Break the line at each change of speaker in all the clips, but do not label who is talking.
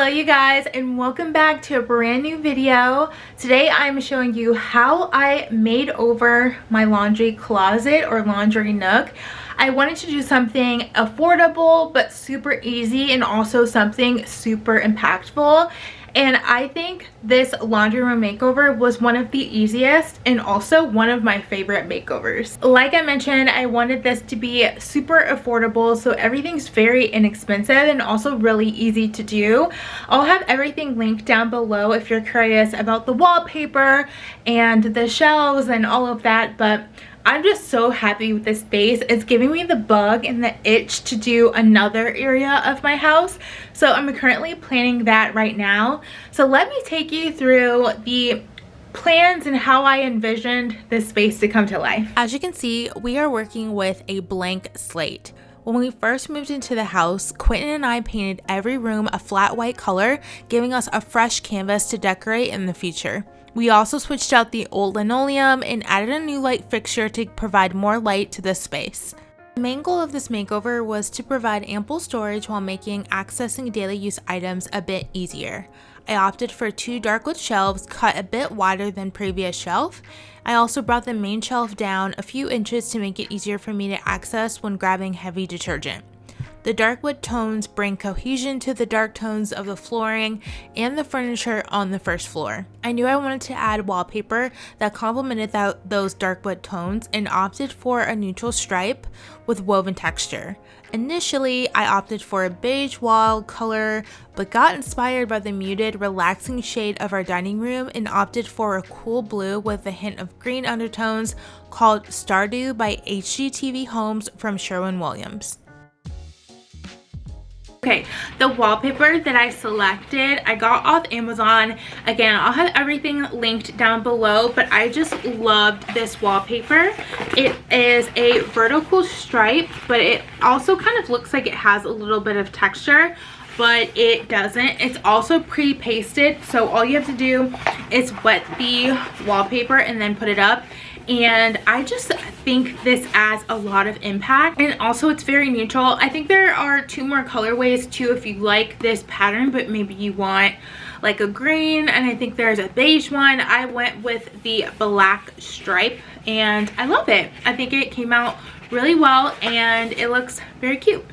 Hello you guys, and welcome back to a brand new video. Today I'm showing you how I made over my laundry closet or laundry nook. I wanted to do something affordable but super easy and also something super impactful. And I think this laundry room makeover was one of the easiest and also one of my favorite makeovers. Like I mentioned, I wanted this to be super affordable, so everything's very inexpensive and also really easy to do. I'll have everything linked down below if you're curious about the wallpaper and the shelves and all of that, but I'm just so happy with this space. It's giving me the bug and the itch to do another area of my house. So I'm currently planning that right now. So let me take you through the plans and how I envisioned this space to come to life.
As you can see, we are working with a blank slate. When we first moved into the house, Quentin and I painted every room a flat white color, giving us a fresh canvas to decorate in the future. We also switched out the old linoleum and added a new light fixture to provide more light to this space. The main goal of this makeover was to provide ample storage while making accessing daily use items a bit easier. I opted for 2 dark wood shelves cut a bit wider than previous shelf. I also brought the main shelf down a few inches to make it easier for me to access when grabbing heavy detergent. The dark wood tones bring cohesion to the dark tones of the flooring and the furniture on the first floor. I knew I wanted to add wallpaper that complemented those dark wood tones and opted for a neutral stripe with woven texture. Initially, I opted for a beige wall color, but got inspired by the muted, relaxing shade of our dining room and opted for a cool blue with a hint of green undertones called Stardew by HGTV Homes from Sherwin-Williams.
Okay, the wallpaper that I selected, I got off Amazon. Again, I'll have everything linked down below, but I just loved this wallpaper. It is a vertical stripe, but it also kind of looks like it has a little bit of texture, but it doesn't. It's also pre-pasted, so all you have to do is wet the wallpaper and then put it up. And I just think this adds a lot of impact, and also it's very neutral. I think there are 2 more colorways too if you like this pattern, but maybe you want like a green, and I think there's a beige one. I went with the black stripe and I love it. I think it came out really well and it looks very cute.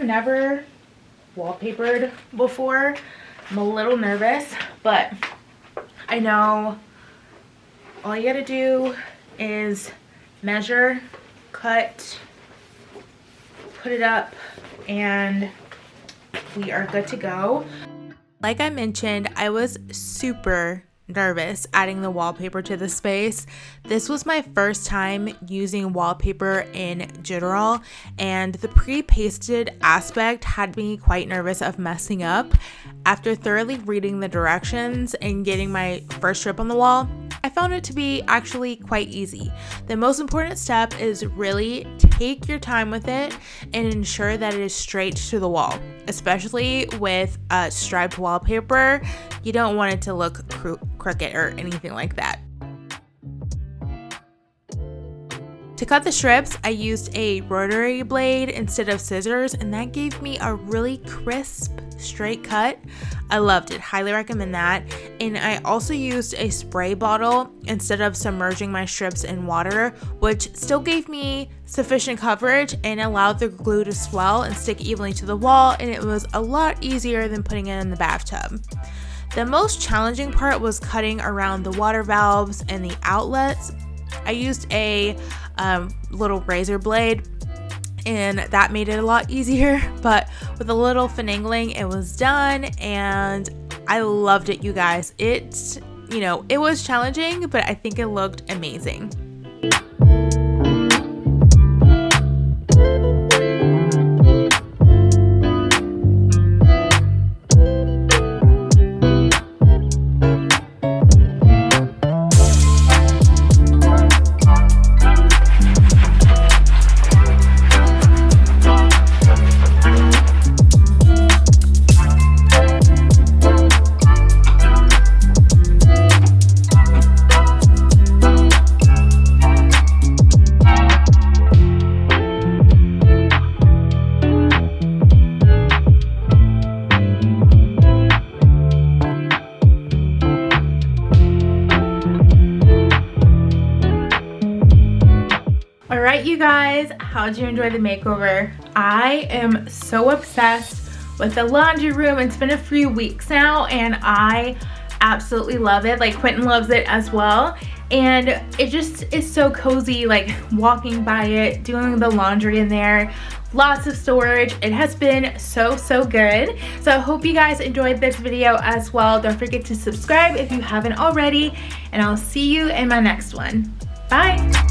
never wallpapered before. I'm a little nervous, but I know all you gotta do is measure, cut, put it up, and we are good to go.
Like I mentioned, I was super nervous adding the wallpaper to the space. This was my first time using wallpaper in general, and the pre-pasted aspect had me quite nervous of messing up. After thoroughly reading the directions and getting my first strip on the wall, I found it to be actually quite easy. The most important step is really take your time with it and ensure that it is straight to the wall. Especially with striped wallpaper, you don't want it to look crooked or anything like that. To cut the strips, I used a rotary blade instead of scissors, and that gave me a really crisp, straight cut. I loved it, highly recommend that. And I also used a spray bottle instead of submerging my strips in water, which still gave me sufficient coverage and allowed the glue to swell and stick evenly to the wall, and it was a lot easier than putting it in the bathtub. The most challenging part was cutting around the water valves and the outlets. I used a little razor blade, and that made it a lot easier, but with a little finagling it was done, and I loved it, you guys. It was challenging, but I think it looked amazing.
Alright, you guys, how'd you enjoy the makeover? I am so obsessed with the laundry room. It's been a few weeks now and I absolutely love it. Like, Quentin loves it as well, and it just is so cozy, like walking by it, doing the laundry in there. Lots of storage. It has been so good. So I hope you guys enjoyed this video as well. Don't forget to subscribe if you haven't already, and I'll see you in my next one. Bye.